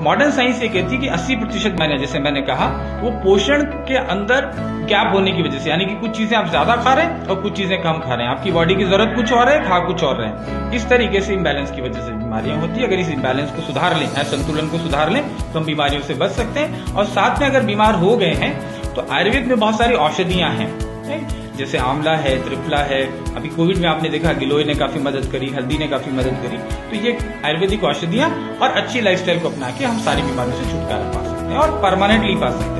Modern science ये कहती है कि 80% मैंने जैसे मैंने कहा वो पोषण के अंदर गैप होने की वजह से, यानी कि कुछ चीजें आप ज्यादा खा रहे हैं और कुछ चीजें कम खा रहे हैं, आपकी बॉडी की जरूरत कुछ और है, खा कुछ और रहे हैं। इस तरीके से इम्बैलेंस की वजह से बीमारियां होती है। अगर इस इम्बैलेंस को सुधार लें, संतुलन को सुधार लें, तो हम बीमारियों से बच सकते हैं। और साथ में अगर बीमार हो गए हैं तो आयुर्वेद में बहुत सारी औषधियां हैं, जैसे आंवला है, त्रिफला है, अभी कोविड में आपने देखा गिलोय ने काफी मदद करी, हल्दी ने काफी मदद करी। तो ये आयुर्वेदिक औषधियां और अच्छी लाइफस्टाइल को अपना के हम सारी बीमारियों से छुटकारा पा सकते हैं और परमानेंटली पा सकते हैं।